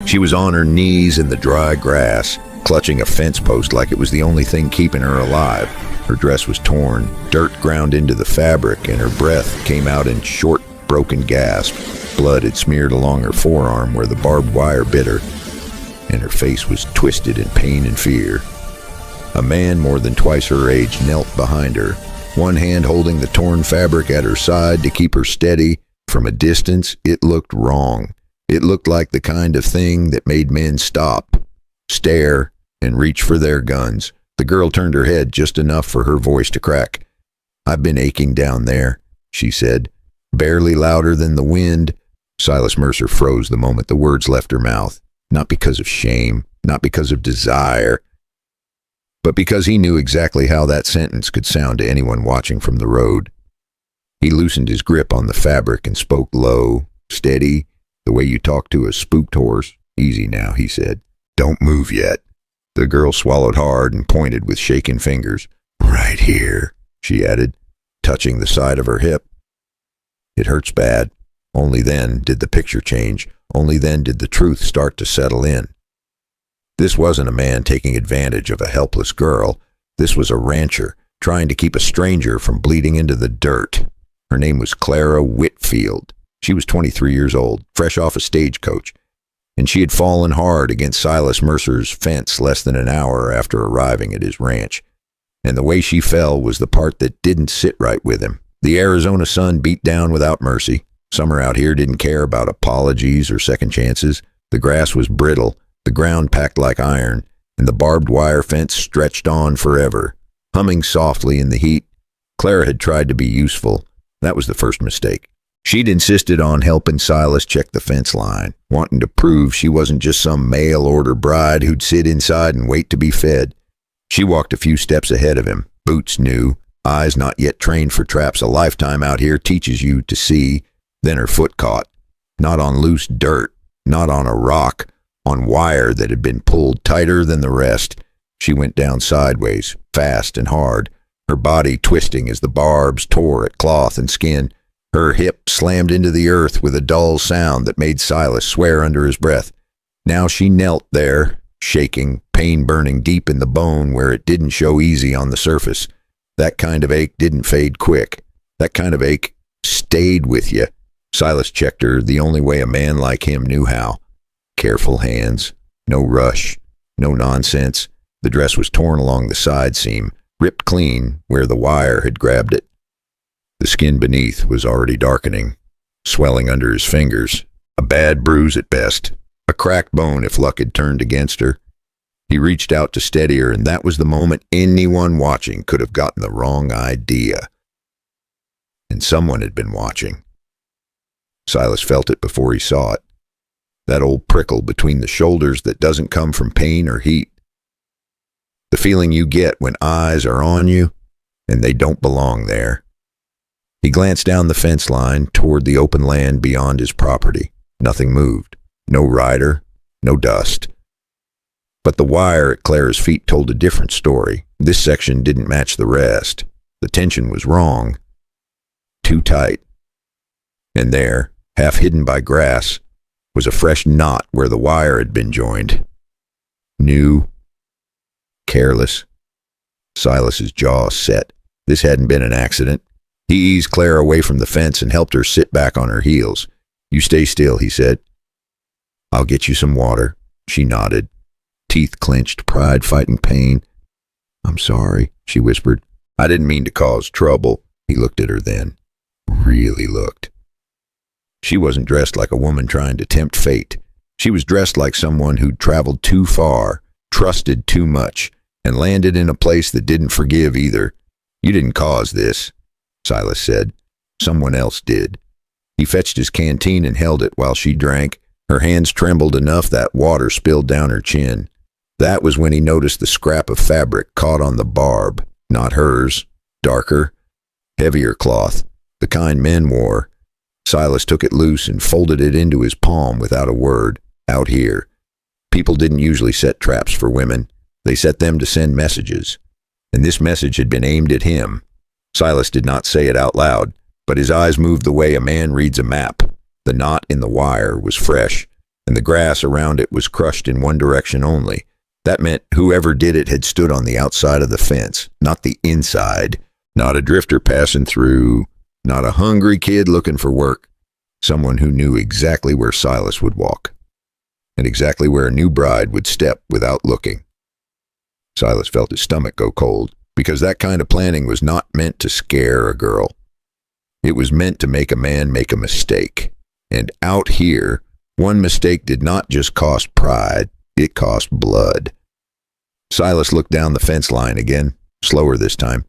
She was on her knees in the dry grass, clutching a fence post like it was the only thing keeping her alive. Her dress was torn, dirt ground into the fabric, and her breath came out in short, broken gasps. Blood had smeared along her forearm where the barbed wire bit her, and her face was twisted in pain and fear. A man more than twice her age knelt behind her, one hand holding the torn fabric at her side to keep her steady. From a distance, it looked wrong. It looked like the kind of thing that made men stop, stare, and reach for their guns. The girl turned her head just enough for her voice to crack. "I've been aching down there," she said, barely louder than the wind. Silas Mercer froze the moment the words left her mouth, not because of shame, not because of desire, but because he knew exactly how that sentence could sound to anyone watching from the road. He loosened his grip on the fabric and spoke low, steady, the way you talk to a spooked horse. "Easy now," he said. "Don't move yet." The girl swallowed hard and pointed with shaking fingers. "Right here," she added, touching the side of her hip. "It hurts bad." Only then did the picture change. Only then did the truth start to settle in. This wasn't a man taking advantage of a helpless girl. This was a rancher trying to keep a stranger from bleeding into the dirt. Her name was Clara Whitfield. She was 23 years old, fresh off a stagecoach, and she had fallen hard against Silas Mercer's fence less than an hour after arriving at his ranch. And the way she fell was the part that didn't sit right with him. The Arizona sun beat down without mercy. Summer out here didn't care about apologies or second chances. The grass was brittle, the ground packed like iron, and the barbed wire fence stretched on forever. Humming softly in the heat, Clara had tried to be useful. That was the first mistake. She'd insisted on helping Silas check the fence line, wanting to prove she wasn't just some mail-order bride who'd sit inside and wait to be fed. She walked a few steps ahead of him, boots new, eyes not yet trained for traps a lifetime out here teaches you to see. Then her foot caught, not on loose dirt, not on a rock, on wire that had been pulled tighter than the rest. She went down sideways, fast and hard, her body twisting as the barbs tore at cloth and skin. Her hip slammed into the earth with a dull sound that made Silas swear under his breath. Now she knelt there, shaking, pain burning deep in the bone where it didn't show easy on the surface. That kind of ache didn't fade quick. That kind of ache stayed with you. Silas checked her the only way a man like him knew how. Careful hands, no rush, no nonsense. The dress was torn along the side seam, ripped clean where the wire had grabbed it. The skin beneath was already darkening, swelling under his fingers, a bad bruise at best, a cracked bone if luck had turned against her. He reached out to steady her, and that was the moment anyone watching could have gotten the wrong idea. And someone had been watching. Silas felt it before he saw it. That old prickle between the shoulders that doesn't come from pain or heat. The feeling you get when eyes are on you and they don't belong there. He glanced down the fence line toward the open land beyond his property. Nothing moved. No rider, no dust. But the wire at Clara's feet told a different story. This section didn't match the rest. The tension was wrong. Too tight. And there, half hidden by grass, was a fresh knot where the wire had been joined. New, careless. Silas's jaw set. This hadn't been an accident. He eased Clara away from the fence and helped her sit back on her heels. "You stay still," he said. "I'll get you some water." She nodded, teeth clenched, pride fighting pain. "I'm sorry," she whispered. "I didn't mean to cause trouble." He looked at her then. Really looked. She wasn't dressed like a woman trying to tempt fate. She was dressed like someone who'd traveled too far, trusted too much, and landed in a place that didn't forgive either. "You didn't cause this," Silas said. "Someone else did." He fetched his canteen and held it while she drank. Her hands trembled enough that water spilled down her chin. That was when he noticed the scrap of fabric caught on the barb. Not hers. Darker, heavier cloth, the kind men wore. Silas took it loose and folded it into his palm without a word. Out here, people didn't usually set traps for women. They set them to send messages. And this message had been aimed at him. Silas did not say it out loud, but his eyes moved the way a man reads a map. The knot in the wire was fresh. and the grass around it was crushed in one direction only. That meant whoever did it had stood on the outside of the fence, not the inside. Not a drifter passing through, not a hungry kid looking for work. Someone who knew exactly where Silas would walk, and exactly where a new bride would step without looking. Silas felt his stomach go cold, because that kind of planning was not meant to scare a girl. It was meant to make a man make a mistake. And out here, one mistake did not just cost pride, it cost blood. Silas looked down the fence line again, slower this time.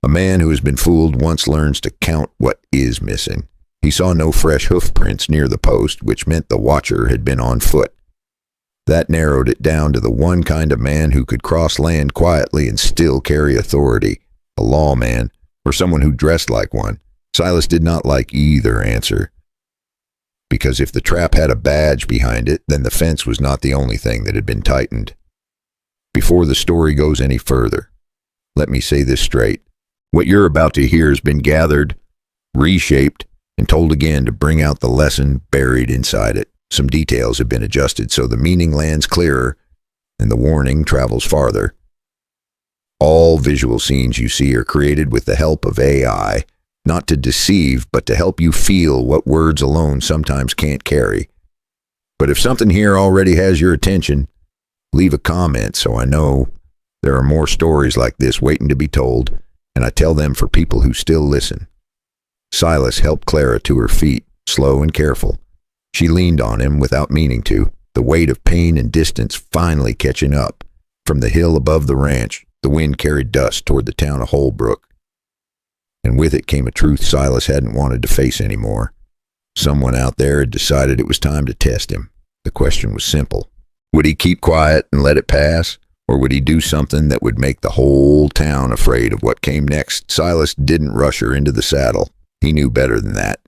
A man who has been fooled once learns to count what is missing. He saw no fresh hoof prints near the post, which meant the watcher had been on foot. That narrowed it down to the one kind of man who could cross land quietly and still carry authority, a lawman, or someone who dressed like one. Silas did not like either answer, because if the trap had a badge behind it, then the fence was not the only thing that had been tightened. Before the story goes any further, let me say this straight. What you're about to hear has been gathered, reshaped, and told again to bring out the lesson buried inside it. Some details have been adjusted so the meaning lands clearer and the warning travels farther. All visual scenes you see are created with the help of AI, not to deceive, but to help you feel what words alone sometimes can't carry. But if something here already has your attention, leave a comment so I know there are more stories like this waiting to be told, and I tell them for people who still listen. Silas helped Clara to her feet, slow and careful. She leaned on him without meaning to, the weight of pain and distance finally catching up. From the hill above the ranch, the wind carried dust toward the town of Holbrook. And with it came a truth Silas hadn't wanted to face anymore. Someone out there had decided it was time to test him. The question was simple. Would he keep quiet and let it pass? Or would he do something that would make the whole town afraid of what came next? Silas didn't rush her into the saddle. He knew better than that.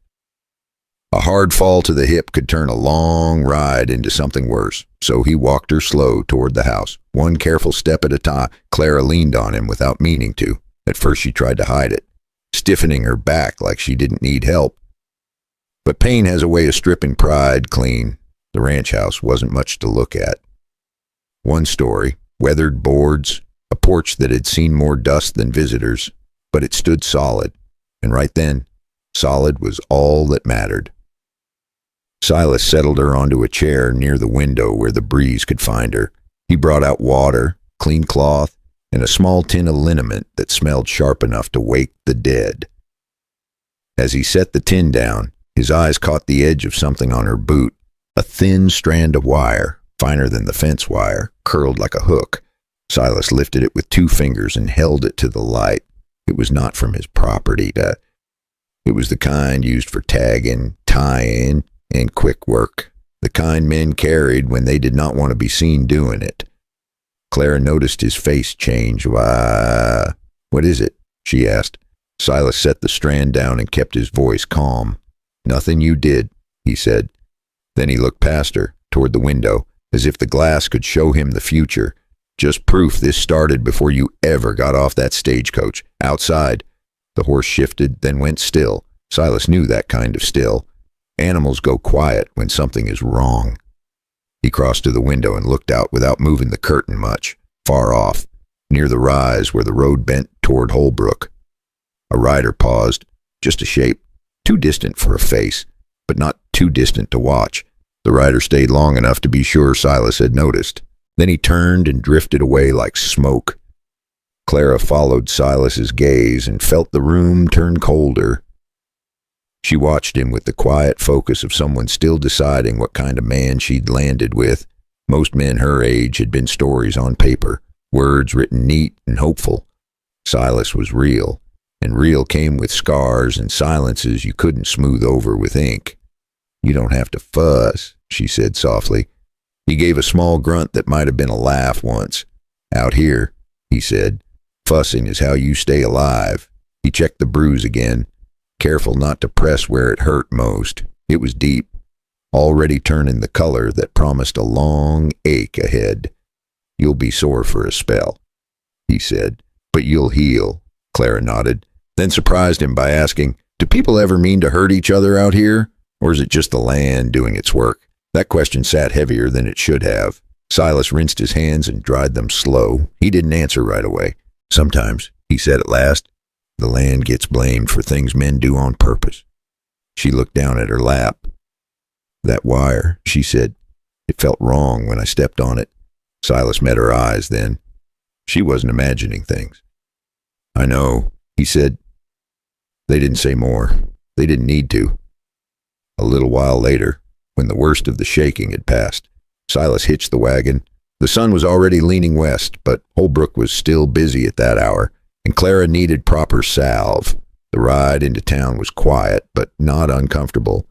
A hard fall to the hip could turn a long ride into something worse, so he walked her slow toward the house. One careful step at a time. Clara leaned on him without meaning to. At first she tried to hide it, stiffening her back like she didn't need help. But pain has a way of stripping pride clean. The ranch house wasn't much to look at. One story, weathered boards, a porch that had seen more dust than visitors, but it stood solid, and right then, solid was all that mattered. Silas settled her onto a chair near the window where the breeze could find her. He brought out water, clean cloth, and a small tin of liniment that smelled sharp enough to wake the dead. As he set the tin down, his eyes caught the edge of something on her boot, a thin strand of wire, finer than the fence wire, curled like a hook. Silas lifted it with 2 fingers and held it to the light. It was not from his property. It was the kind used for tagging, tying, and quick work. The kind men carried when they did not want to be seen doing it. Clara noticed his face change. "Why, what is it?" she asked. Silas set the strand down and kept his voice calm. "Nothing you did," he said. Then he looked past her, toward the window, as if the glass could show him the future. "Just proof this started before you ever got off that stagecoach. Outside." The horse shifted, then went still. Silas knew that kind of still. Animals go quiet when something is wrong. He crossed to the window and looked out without moving the curtain much. Far off, near the rise where the road bent toward Holbrook. A rider paused, just a shape, too distant for a face, but not too distant to watch. The rider stayed long enough to be sure Silas had noticed. Then he turned and drifted away like smoke. Clara followed Silas's gaze and felt the room turn colder. She watched him with the quiet focus of someone still deciding what kind of man she'd landed with. Most men her age had been stories on paper, words written neat and hopeful. Silas was real, and real came with scars and silences you couldn't smooth over with ink. "You don't have to fuss," she said softly. He gave a small grunt that might have been a laugh once. "Out here," he said, "fussing is how you stay alive." He checked the bruise again, careful not to press where it hurt most. It was deep, already turning the color that promised a long ache ahead. "You'll be sore for a spell," he said, "but you'll heal." Clara nodded, then surprised him by asking, "Do people ever mean to hurt each other out here? Or is it just the land doing its work?" That question sat heavier than it should have. Silas rinsed his hands and dried them slow. He didn't answer right away. Sometimes, he said at last, the land gets blamed for things men do on purpose. She looked down at her lap. That wire, she said. It felt wrong when I stepped on it. Silas met her eyes then. She wasn't imagining things. I know, he said. They didn't say more. They didn't need to. A little while later, when the worst of the shaking had passed, Silas hitched the wagon. The sun was already leaning west, but Holbrook was still busy at that hour, and Clara needed proper salve. The ride into town was quiet, but not uncomfortable.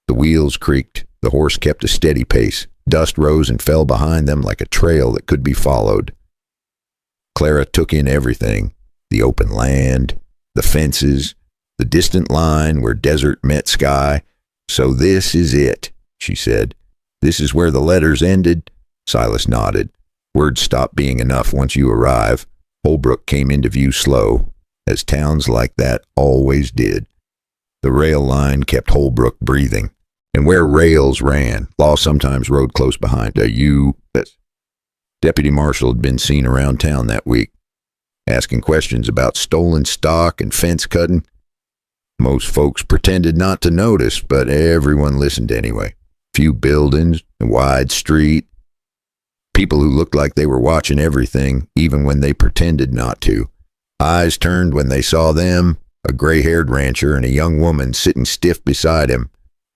The wheels creaked. The horse kept a steady pace. Dust rose and fell behind them like a trail that could be followed. Clara took in everything. The open land, the fences, the distant line where desert met sky. So this is it, she said. This is where the letters ended. Silas nodded. Words stop being enough once you arrive. Holbrook came into view slow, as towns like that always did. The rail line kept Holbrook breathing, and where rails ran, law sometimes rode close behind a U.S. Deputy Marshal had been seen around town that week, asking questions about stolen stock and fence cutting. Most folks pretended not to notice, but everyone listened anyway. Few buildings, a wide street. People who looked like they were watching everything, even when they pretended not to. Eyes turned when they saw them, a gray-haired rancher and a young woman sitting stiff beside him.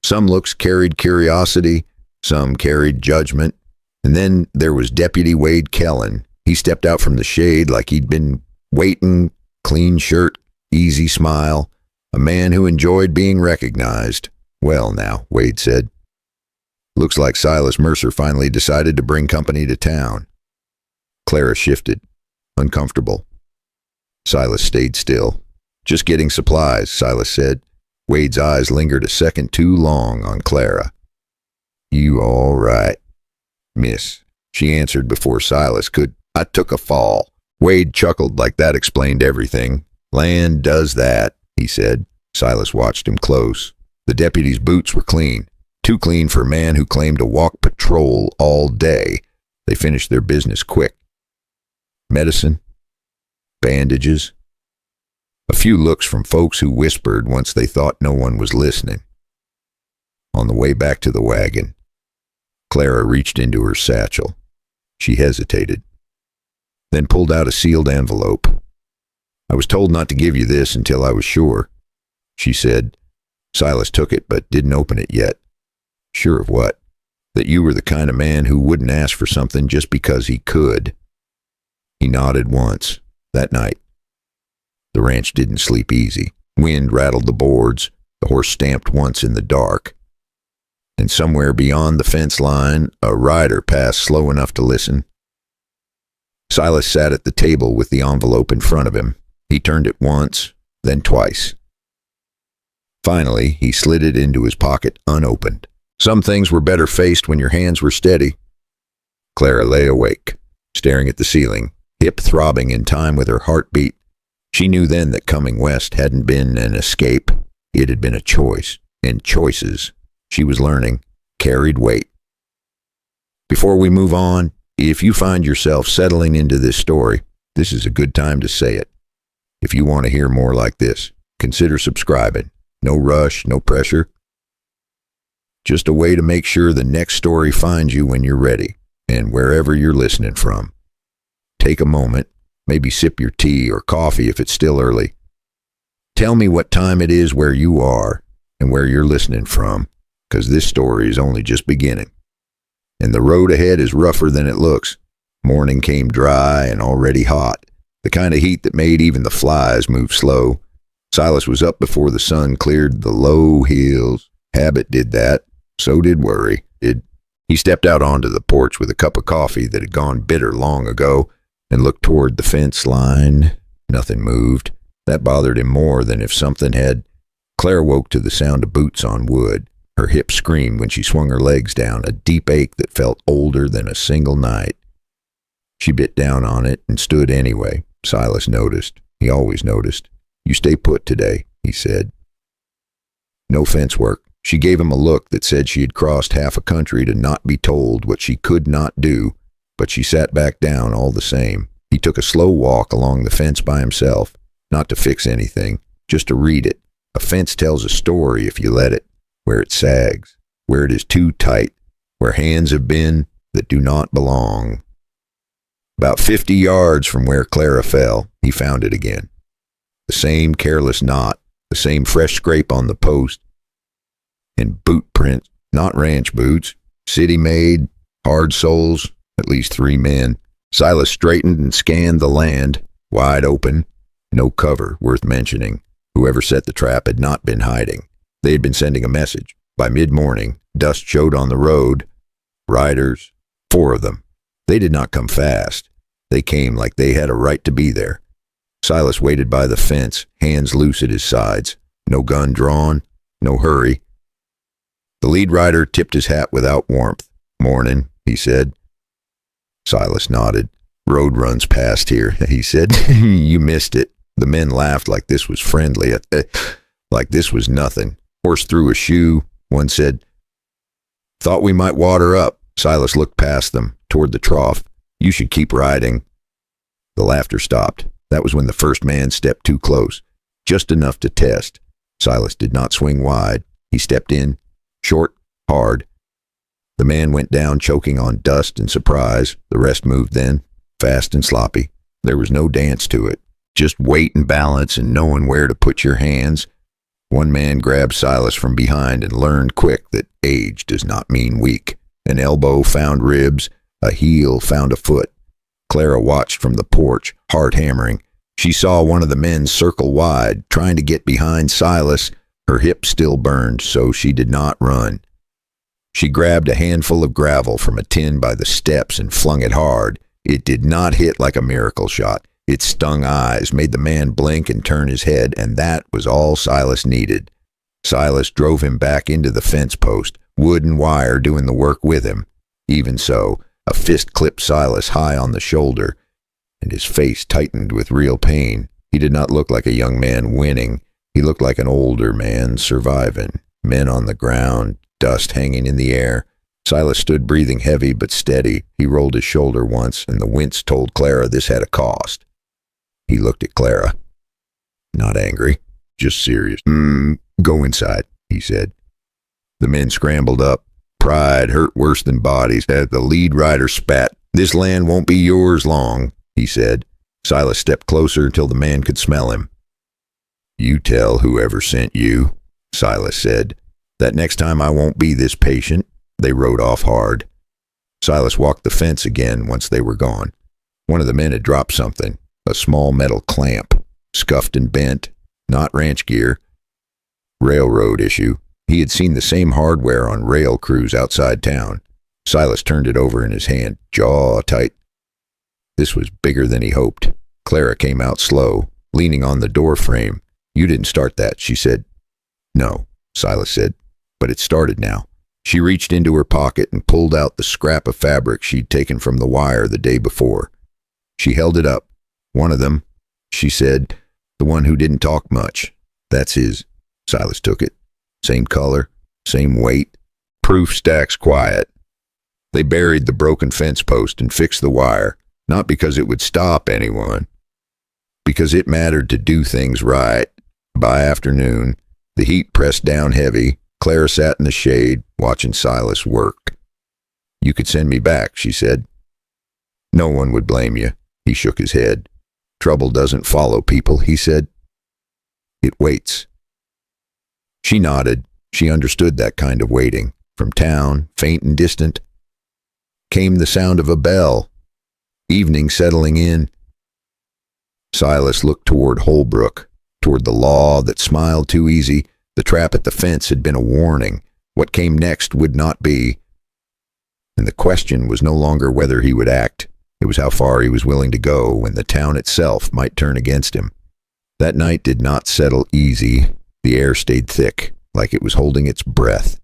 Some looks carried curiosity, some carried judgment. And then there was Deputy Wade Kellen. He stepped out from the shade like he'd been waiting, clean shirt, easy smile, a man who enjoyed being recognized. Well now, Wade said. Looks like Silas Mercer finally decided to bring company to town. Clara shifted, uncomfortable. Silas stayed still. Just getting supplies, Silas said. Wade's eyes lingered a second too long on Clara. You all right, miss, she answered before Silas could. I took a fall. Wade chuckled like that explained everything. Land does that, he said. Silas watched him close. The deputy's boots were clean. Too clean for a man who claimed to walk patrol all day. They finished their business quick. Medicine, bandages, a few looks from folks who whispered once they thought no one was listening. On the way back to the wagon, Clara reached into her satchel. She hesitated, then pulled out a sealed envelope. I was told not to give you this until I was sure, she said. Silas took it but didn't open it yet. Sure of what? That you were the kind of man who wouldn't ask for something just because he could. He nodded once. That night, the ranch didn't sleep easy. Wind rattled the boards. The horse stamped once in the dark. And somewhere beyond the fence line, a rider passed slow enough to listen. Silas sat at the table with the envelope in front of him. He turned it once, then twice. Finally, he slid it into his pocket unopened. Some things were better faced when your hands were steady. Clara lay awake, staring at the ceiling, hip throbbing in time with her heartbeat. She knew then that coming west hadn't been an escape. It had been a choice, and choices, she was learning, carried weight. Before we move on, if you find yourself settling into this story, this is a good time to say it. If you want to hear more like this, consider subscribing. No rush, no pressure. Just a way to make sure the next story finds you when you're ready, and wherever you're listening from. Take a moment, maybe sip your tea or coffee if it's still early. Tell me what time it is where you are and where you're listening from, because this story is only just beginning. And the road ahead is rougher than it looks. Morning came dry and already hot, the kind of heat that made even the flies move slow. Silas was up before the sun cleared the low hills. Habit did that. So did worry. He stepped out onto the porch with a cup of coffee that had gone bitter long ago and looked toward the fence line. Nothing moved. That bothered him more than if something had. Claire woke to the sound of boots on wood. Her hip screamed when she swung her legs down, a deep ache that felt older than a single night. She bit down on it and stood anyway. Silas noticed. He always noticed. You stay put today, he said. No fence work, She gave him a look that said she had crossed half a country to not be told what she could not do, but she sat back down all the same. He took a slow walk along the fence by himself, not to fix anything, just to read it. A fence tells a story if you let it, where it sags, where it is too tight, where hands have been that do not belong. About 50 yards from where Clara fell, he found it again. The same careless knot, the same fresh scrape on the post, and boot prints, not ranch boots, city-made, hard soles, at least 3 men. Silas straightened and scanned the land, wide open, no cover worth mentioning. Whoever set the trap had not been hiding. They had been sending a message. By mid-morning, dust showed on the road. Riders, 4 of them. They did not come fast. They came like they had a right to be there. Silas waited by the fence, hands loose at his sides. No gun drawn, no hurry. The lead rider tipped his hat without warmth. "Morning," he said. Silas nodded. "Road runs past here," he said. "You missed it." The men laughed like this was friendly, like this was nothing. Horse threw a shoe. One said, "Thought we might water up." Silas looked past them, toward the trough. "You should keep riding." The laughter stopped. That was when the first man stepped too close, just enough to test. Silas did not swing wide. He stepped in, short, hard. The man went down choking on dust and surprise. The rest moved then, fast and sloppy. There was no dance to it, just weight and balance and knowing where to put your hands. One man grabbed Silas from behind and learned quick that age does not mean weak. An elbow found ribs, a heel found a foot. Clara watched from the porch, heart hammering. She saw one of the men circle wide, trying to get behind Silas. Her hip still burned, so she did not run. She grabbed a handful of gravel from a tin by the steps and flung it hard. It did not hit like a miracle shot. It stung eyes, made the man blink and turn his head, and that was all Silas needed. Silas drove him back into the fence post, wood and wire doing the work with him. Even so, a fist clipped Silas high on the shoulder, and his face tightened with real pain. He did not look like a young man winning. He looked like an older man surviving. Men on the ground, dust hanging in the air. Silas stood breathing heavy but steady. He rolled his shoulder once, and the wince told Clara this had a cost. He looked at Clara. Not angry, just serious. Go inside," he said. The men scrambled up. Pride hurt worse than bodies. The lead rider spat. "This land won't be yours long," he said. Silas stepped closer until the man could smell him. "You tell whoever sent you," Silas said. "That next time I won't be this patient." They rode off hard. Silas walked the fence again once they were gone. One of the men had dropped something, a small metal clamp, scuffed and bent, not ranch gear. Railroad issue. He had seen the same hardware on rail crews outside town. Silas turned it over in his hand, jaw tight. This was bigger than he hoped. Clara came out slow, leaning on the door frame. "You didn't start that," she said. "No," Silas said, "but it started now." She reached into her pocket and pulled out the scrap of fabric she'd taken from the wire the day before. She held it up. "One of them," she said, "the one who didn't talk much. That's his." Silas took it. Same color, same weight. Proof stacks quiet. They buried the broken fence post and fixed the wire, not because it would stop anyone, because it mattered to do things right. By afternoon, the heat pressed down heavy. Clara sat in the shade, watching Silas work. "You could send me back," she said. "No one would blame you." He shook his head. "Trouble doesn't follow people," he said. "It waits." She nodded. She understood that kind of waiting. From town, faint and distant, came the sound of a bell. Evening settling in. Silas looked toward Holbrook, toward the law that smiled too easy. The trap at the fence had been a warning. What came next would not be. And the question was no longer whether he would act. It was how far he was willing to go when the town itself might turn against him. That night did not settle easy. The air stayed thick, like it was holding its breath.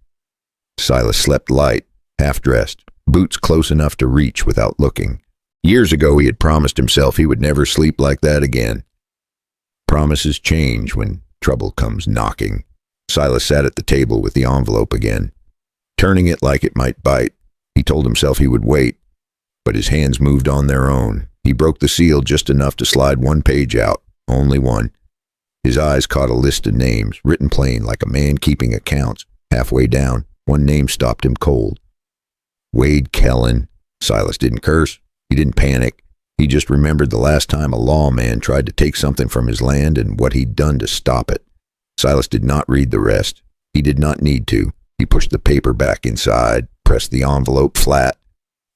Silas slept light, half-dressed, boots close enough to reach without looking. Years ago he had promised himself he would never sleep like that again. Promises change when trouble comes knocking. Silas sat at the table with the envelope again, turning it like it might bite. He told himself he would wait, but his hands moved on their own. He broke the seal just enough to slide one page out, only one. His eyes caught a list of names, written plain like a man keeping accounts. Halfway down, one name stopped him cold. Wade Kellen. Silas didn't curse. He didn't panic. He just remembered the last time a lawman tried to take something from his land and what he'd done to stop it. Silas did not read the rest. He did not need to. He pushed the paper back inside, pressed the envelope flat,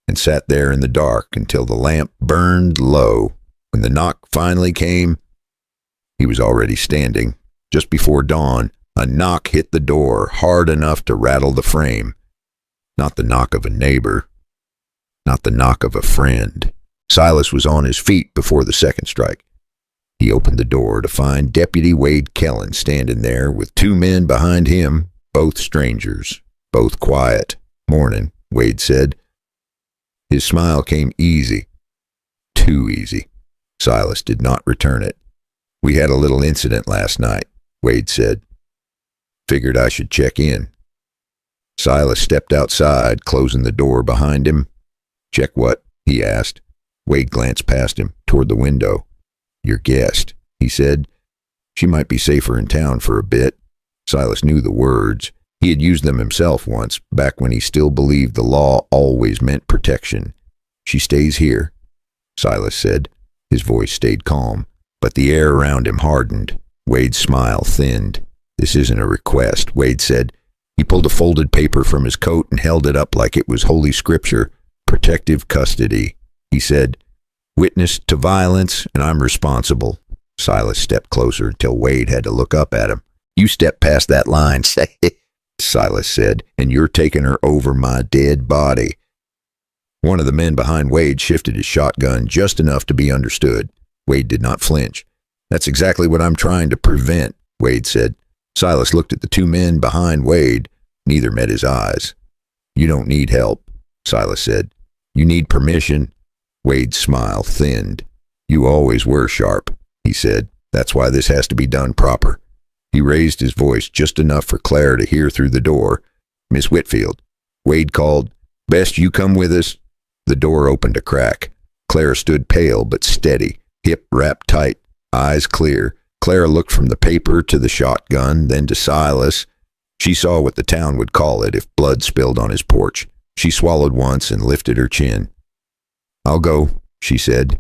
and sat there in the dark until the lamp burned low. When the knock finally came, he was already standing. Just before dawn, a knock hit the door hard enough to rattle the frame. Not the knock of a neighbor. Not the knock of a friend. Silas was on his feet before the second strike. He opened the door to find Deputy Wade Kellen standing there with two men behind him, both strangers, both quiet. "Morning," Wade said. His smile came easy. Too easy. Silas did not return it. "We had a little incident last night," Wade said. "Figured I should check in." Silas stepped outside, closing the door behind him. "Check what?" he asked. Wade glanced past him, toward the window. "Your guest," he said. "She might be safer in town for a bit." Silas knew the words. He had used them himself once, back when he still believed the law always meant protection. "She stays here," Silas said. His voice stayed calm, but the air around him hardened. Wade's smile thinned. "This isn't a request," Wade said. He pulled a folded paper from his coat and held it up like it was holy scripture. "Protective custody," he said. "Witness to violence, and I'm responsible." Silas stepped closer until Wade had to look up at him. "You step past that line," Silas said, "and you're taking her over my dead body." One of the men behind Wade shifted his shotgun just enough to be understood. Wade did not flinch. "That's exactly what I'm trying to prevent," Wade said. Silas looked at the two men behind Wade. Neither met his eyes. "You don't need help," Silas said. "You need permission." Wade's smile thinned. "You always were sharp," he said. "That's why this has to be done proper." He raised his voice just enough for Claire to hear through the door. "Miss Whitfield," Wade called. "Best you come with us." The door opened a crack. Claire stood pale but steady, hip wrapped tight, eyes clear. Clara looked from the paper to the shotgun, then to Silas. She saw what the town would call it if blood spilled on his porch. She swallowed once and lifted her chin. "I'll go," she said.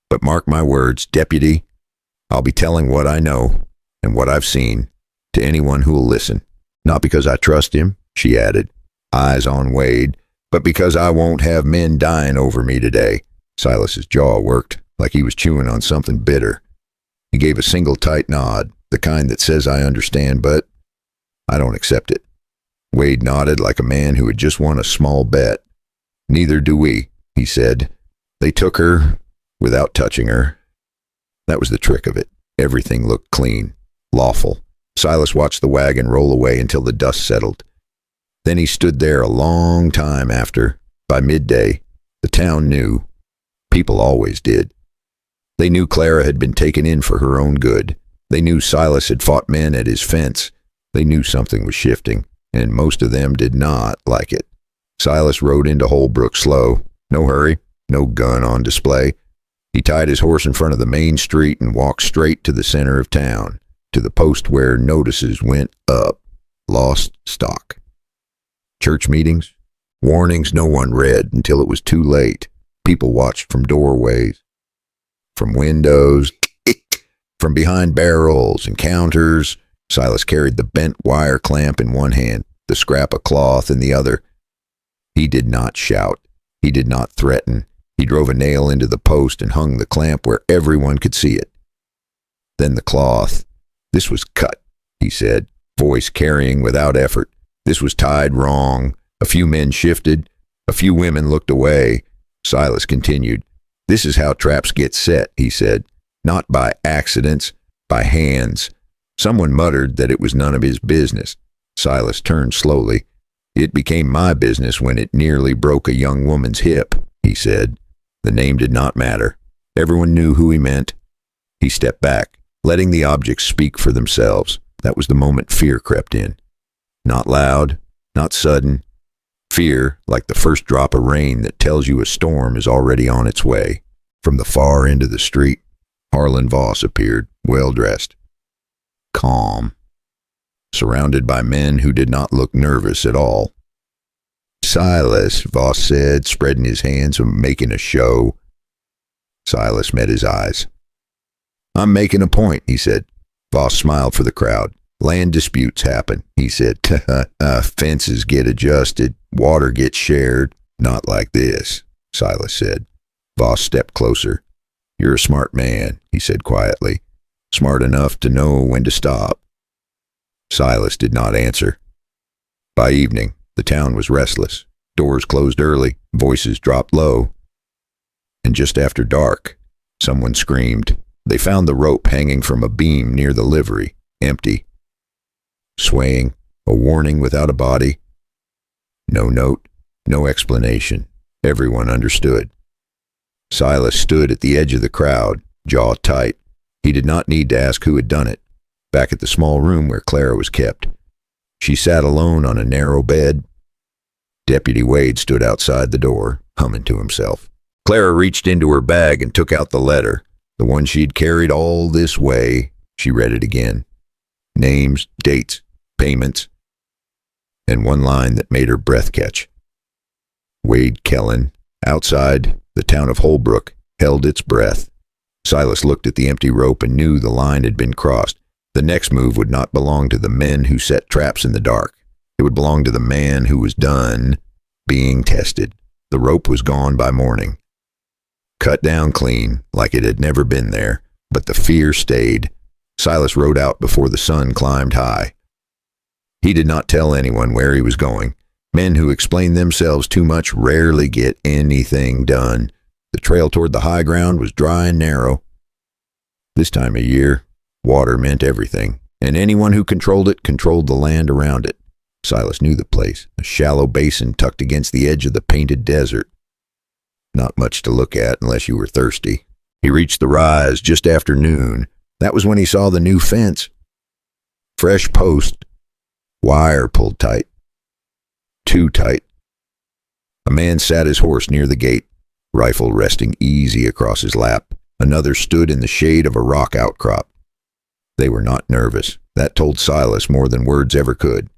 "But mark my words, Deputy, I'll be telling what I know and what I've seen to anyone who'll listen. Not because I trust him," she added, eyes on Wade, "but because I won't have men dying over me today." Silas's jaw worked like he was chewing on something bitter. He gave a single tight nod, the kind that says I understand, but I don't accept it. Wade nodded like a man who had just won a small bet. "Neither do we," he said. "They took her without touching her." That was the trick of it. Everything looked clean, lawful. Silas watched the wagon roll away until the dust settled. Then he stood there a long time after. By midday, the town knew. People always did. They knew Clara had been taken in for her own good. They knew Silas had fought men at his fence. They knew something was shifting, and most of them did not like it. Silas rode into Holbrook slow. No hurry, no gun on display. He tied his horse in front of the main street and walked straight to the center of town, to the post where notices went up. Lost stock. Church meetings? Warnings no one read until it was too late. People watched from doorways, from windows, from behind barrels and counters. Silas carried the bent wire clamp in one hand, the scrap of cloth in the other. He did not shout. He did not threaten. He drove a nail into the post and hung the clamp where everyone could see it. Then the cloth. "This was cut," he said, voice carrying without effort. "This was tied wrong." A few men shifted. A few women looked away. Silas continued. "This is how traps get set," he said. "Not by accidents, by hands." Someone muttered that it was none of his business. Silas turned slowly. "It became my business when it nearly broke a young woman's hip," he said. The name did not matter. Everyone knew who he meant. He stepped back, letting the objects speak for themselves. That was the moment fear crept in. Not loud, not sudden. Fear, like the first drop of rain that tells you a storm is already on its way. From the far end of the street, Harlan Voss appeared, well-dressed, calm, surrounded by men who did not look nervous at all. "Silas," Voss said, spreading his hands and making a show. Silas met his eyes. "I'm making a point," he said. Voss smiled for the crowd. "Land disputes happen," he said. "Fences get adjusted, water gets shared. Not like this," Silas said. Voss stepped closer. "You're a smart man," he said quietly. "Smart enough to know when to stop." Silas did not answer. By evening, the town was restless. Doors closed early, voices dropped low. And just after dark, someone screamed. They found the rope hanging from a beam near the livery, empty. Swaying, a warning without a body. No note, no explanation. Everyone understood. Silas stood at the edge of the crowd, jaw tight. He did not need to ask who had done it. Back at the small room where Clara was kept, she sat alone on a narrow bed. Deputy Wade stood outside the door, humming to himself. Clara reached into her bag and took out the letter, the one she'd carried all this way. She read it again. Names, dates, payments, and one line that made her breath catch. Wade Kellen, outside the town of Holbrook, held its breath. Silas looked at the empty rope and knew the line had been crossed. The next move would not belong to the men who set traps in the dark. It would belong to the man who was done being tested. The rope was gone by morning. Cut down clean, like it had never been there, but the fear stayed. Silas rode out before the sun climbed high. He did not tell anyone where he was going. Men who explain themselves too much rarely get anything done. The trail toward the high ground was dry and narrow. This time of year, water meant everything, and anyone who controlled it controlled the land around it. Silas knew the place, a shallow basin tucked against the edge of the painted desert. Not much to look at unless you were thirsty. He reached the rise just after noon. That was when he saw the new fence. Fresh post. Wire pulled tight. Too tight. A man sat his horse near the gate, rifle resting easy across his lap. Another stood in the shade of a rock outcrop. They were not nervous. That told Silas more than words ever could.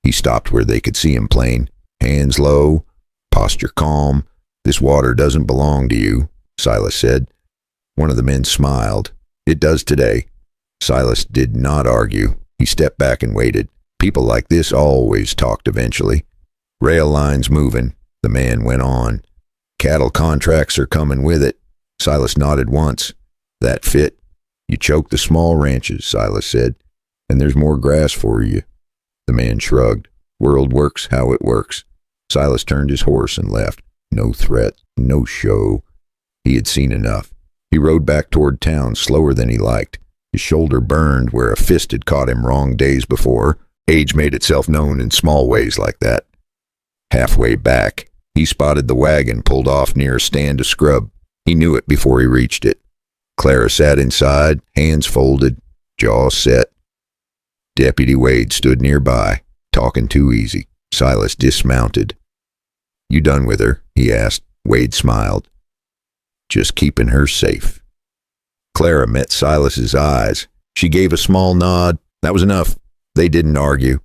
He stopped where they could see him plain. Hands low, posture calm. "This water doesn't belong to you," Silas said. One of the men smiled. "It does today." Silas did not argue. He stepped back and waited. People like this always talked eventually. "Rail lines moving," the man went on. "Cattle contracts are coming with it." Silas nodded once. "That fit? You choke the small ranches," Silas said. "And there's more grass for you." The man shrugged. "World works how it works." Silas turned his horse and left. No threat, no show. He had seen enough. He rode back toward town slower than he liked. His shoulder burned where a fist had caught him wrong days before. Age made itself known in small ways like that. Halfway back, he spotted the wagon pulled off near a stand of scrub. He knew it before he reached it. Clara sat inside, hands folded, jaw set. Deputy Wade stood nearby, talking too easy. Silas dismounted. "You done with her?" he asked. Wade smiled. "Just keeping her safe." Clara met Silas's eyes. She gave a small nod. That was enough. They didn't argue.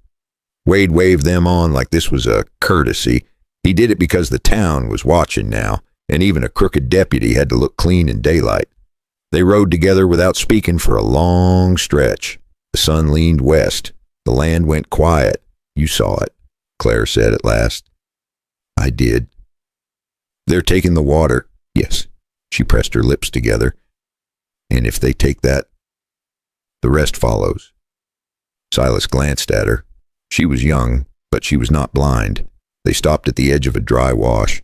Wade waved them on like this was a courtesy. He did it because the town was watching now, and even a crooked deputy had to look clean in daylight. They rode together without speaking for a long stretch. The sun leaned west. The land went quiet. "You saw it," Claire said at last. "I did." "They're taking the water." "Yes." She pressed her lips together. "And if they take that, the rest follows." Silas glanced at her. She was young, but she was not blind. They stopped at the edge of a dry wash.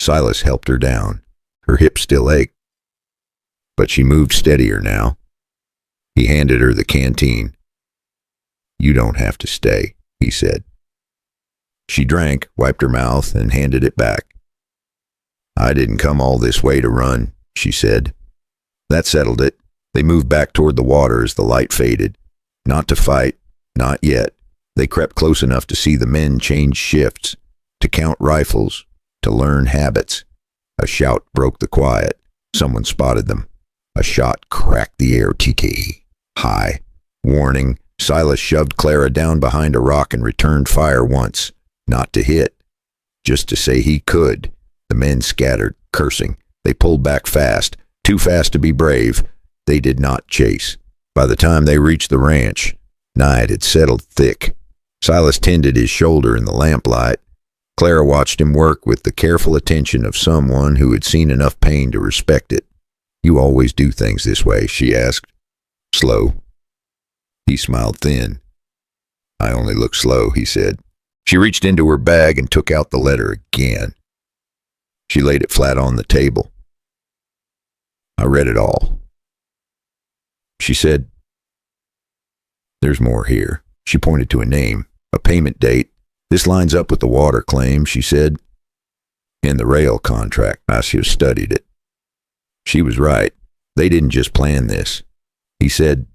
Silas helped her down. Her hips still ached, but she moved steadier now. He handed her the canteen. "You don't have to stay," he said. She drank, wiped her mouth, and handed it back. "I didn't come all this way to run," she said. That settled it. They moved back toward the water as the light faded. Not to fight, not yet. They crept close enough to see the men change shifts, to count rifles, to learn habits. A shout broke the quiet. Someone spotted them. A shot cracked the air. TT. High. Warning. Silas shoved Clara down behind a rock and returned fire once. Not to hit. Just to say he could. The men scattered, cursing. They pulled back fast. Too fast to be brave. They did not chase. By the time they reached the ranch, night had settled thick. Silas tended his shoulder in the lamplight. Clara watched him work with the careful attention of someone who had seen enough pain to respect it. "You always do things this way?" she asked. "Slow." He smiled thin. "I only look slow," he said. She reached into her bag and took out the letter again. She laid it flat on the table. I read it all. She said, "There's more here." She pointed to a name, a payment date. "This lines up with the water claim," she said. "In the rail contract." I should have studied it. She was right. They didn't just plan this. He said,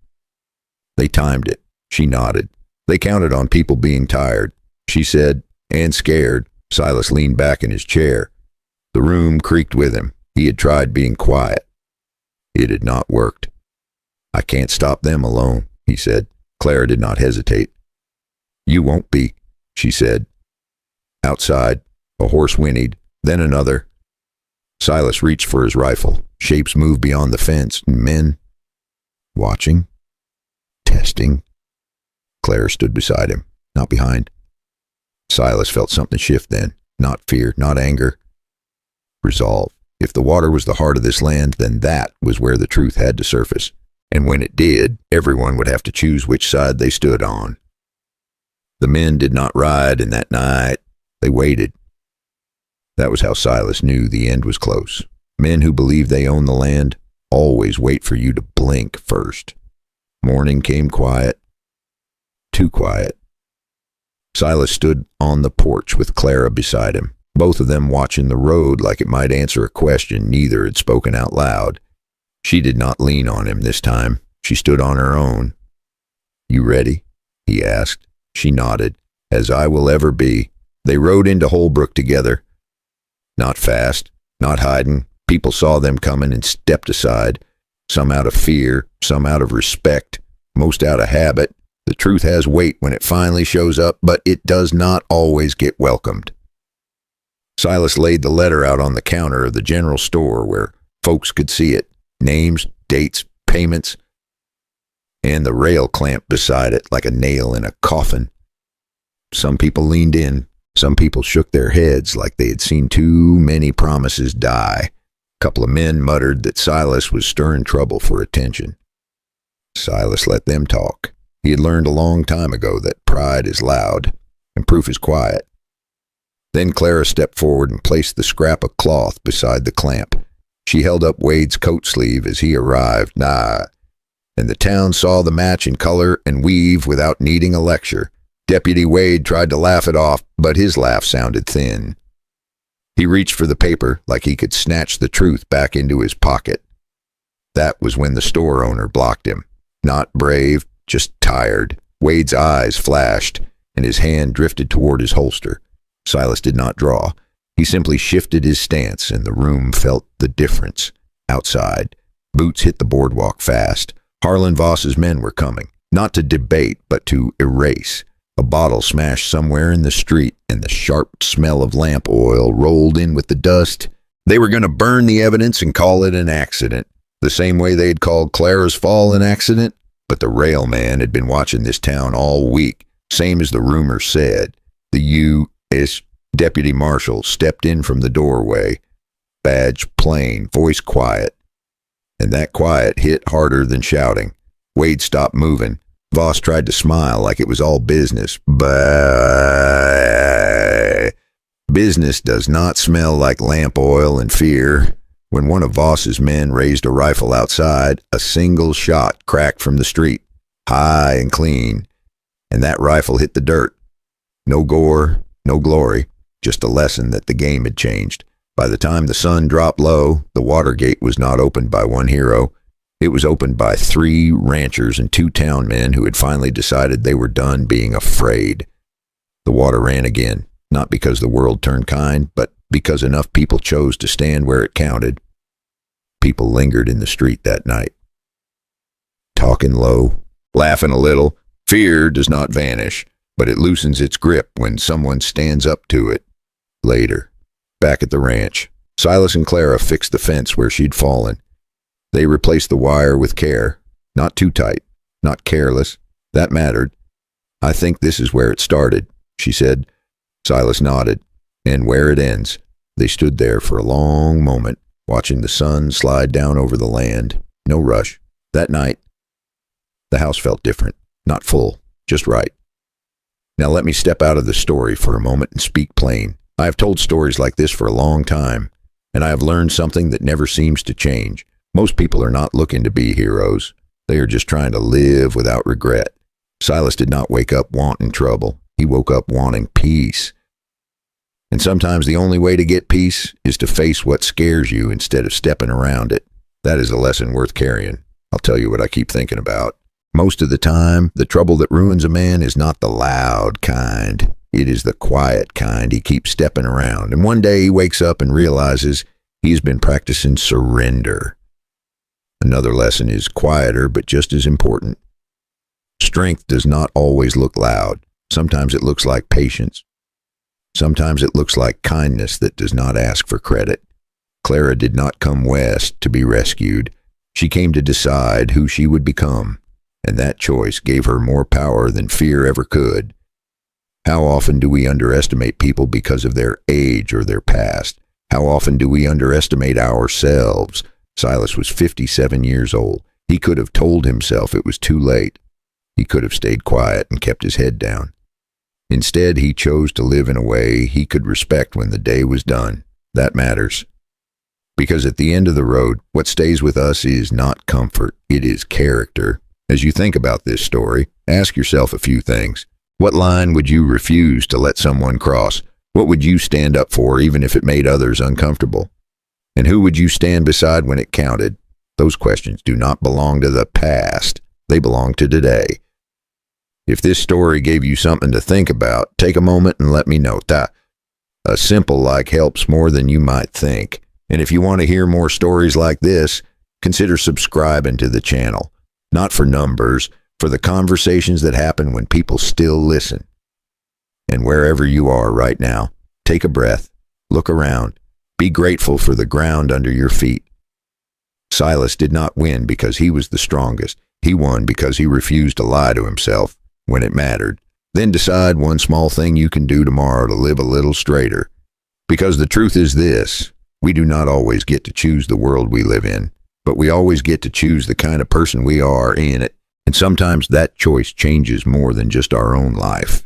"They timed it." She nodded. "They counted on people being tired," she said, "and scared." Silas leaned back in his chair. The room creaked with him. He had tried being quiet. It had not worked. "I can't stop them alone," he said. Clara did not hesitate. "You won't be," she said. Outside, a horse whinnied, then another. Silas reached for his rifle. Shapes moved beyond the fence. Men. Watching. Testing. Clara stood beside him, not behind. Silas felt something shift then. Not fear, not anger. Resolve. If the water was the heart of this land, then that was where the truth had to surface. And when it did, everyone would have to choose which side they stood on. The men did not ride, and that night they waited. That was how Silas knew the end was close. Men who believe they own the land always wait for you to blink first. Morning came quiet. Too quiet. Silas stood on the porch with Clara beside him, both of them watching the road like it might answer a question neither had spoken out loud. She did not lean on him this time. She stood on her own. "You ready?" he asked. She nodded. "As I will ever be." They rode into Holbrook together. Not fast, not hiding. People saw them coming and stepped aside, some out of fear, some out of respect, most out of habit. The truth has weight when it finally shows up, but it does not always get welcomed. Silas laid the letter out on the counter of the general store where folks could see it. Names, dates, payments, and the rail clamp beside it like a nail in a coffin. Some people leaned in. Some people shook their heads like they had seen too many promises die. A couple of men muttered that Silas was stirring trouble for attention. Silas let them talk. He had learned a long time ago that pride is loud and proof is quiet. Then Clara stepped forward and placed the scrap of cloth beside the clamp. She held up Wade's coat sleeve as he arrived. And the town saw the match in color and weave without needing a lecture. Deputy Wade tried to laugh it off, but his laugh sounded thin. He reached for the paper like he could snatch the truth back into his pocket. That was when the store owner blocked him. Not brave, just tired. Wade's eyes flashed, and his hand drifted toward his holster. Silas did not draw. He simply shifted his stance, and the room felt the difference. Outside, boots hit the boardwalk fast. Harlan Voss's men were coming, not to debate, but to erase. A bottle smashed somewhere in the street, and the sharp smell of lamp oil rolled in with the dust. They were going to burn the evidence and call it an accident, the same way they'd called Clara's fall an accident. But the railman had been watching this town all week, same as the rumor said. The U.S. Deputy Marshal stepped in from the doorway, badge plain, voice quiet. And that quiet hit harder than shouting. Wade stopped moving. Voss tried to smile like it was all business. But business does not smell like lamp oil and fear. When one of Voss's men raised a rifle outside, a single shot cracked from the street, high and clean, and that rifle hit the dirt. No gore, no glory, just a lesson that the game had changed. By the time the sun dropped low, the water gate was not opened by one hero. It was opened by 3 ranchers and 2 town men who had finally decided they were done being afraid. The water ran again, not because the world turned kind, but because enough people chose to stand where it counted. People lingered in the street that night, talking low, laughing a little. Fear does not vanish, but it loosens its grip when someone stands up to it. Later, back at the ranch, Silas and Clara fixed the fence where she'd fallen. They replaced the wire with care, not too tight, not careless. That mattered. "I think this is where it started," she said. Silas nodded. "And where it ends." They stood there for a long moment, watching the sun slide down over the land. No rush. That night, the house felt different. Not full, just right. Now let me step out of the story for a moment and speak plain. I have told stories like this for a long time, and I have learned something that never seems to change. Most people are not looking to be heroes. They are just trying to live without regret. Silas did not wake up wanting trouble. He woke up wanting peace. And sometimes the only way to get peace is to face what scares you instead of stepping around it. That is a lesson worth carrying. I'll tell you what I keep thinking about. Most of the time, the trouble that ruins a man is not the loud kind. It is the quiet kind he keeps stepping around. And one day he wakes up and realizes he's been practicing surrender. Another lesson is quieter, but just as important. Strength does not always look loud. Sometimes it looks like patience. Sometimes it looks like kindness that does not ask for credit. Clara did not come west to be rescued. She came to decide who she would become, and that choice gave her more power than fear ever could. How often do we underestimate people because of their age or their past? How often do we underestimate ourselves? Silas was 57 years old. He could have told himself it was too late. He could have stayed quiet and kept his head down. Instead, he chose to live in a way he could respect when the day was done. That matters. Because at the end of the road, what stays with us is not comfort, it is character. As you think about this story, ask yourself a few things. What line would you refuse to let someone cross? What would you stand up for even if it made others uncomfortable? And who would you stand beside when it counted? Those questions do not belong to the past. They belong to today. If this story gave you something to think about, take a moment and let me know. A simple like helps more than you might think. And if you want to hear more stories like this, consider subscribing to the channel. Not for numbers, for the conversations that happen when people still listen. And wherever you are right now, take a breath, look around, be grateful for the ground under your feet. Silas did not win because he was the strongest. He won because he refused to lie to himself when it mattered. Then decide one small thing you can do tomorrow to live a little straighter. Because the truth is this, we do not always get to choose the world we live in, but we always get to choose the kind of person we are in it. And sometimes that choice changes more than just our own life.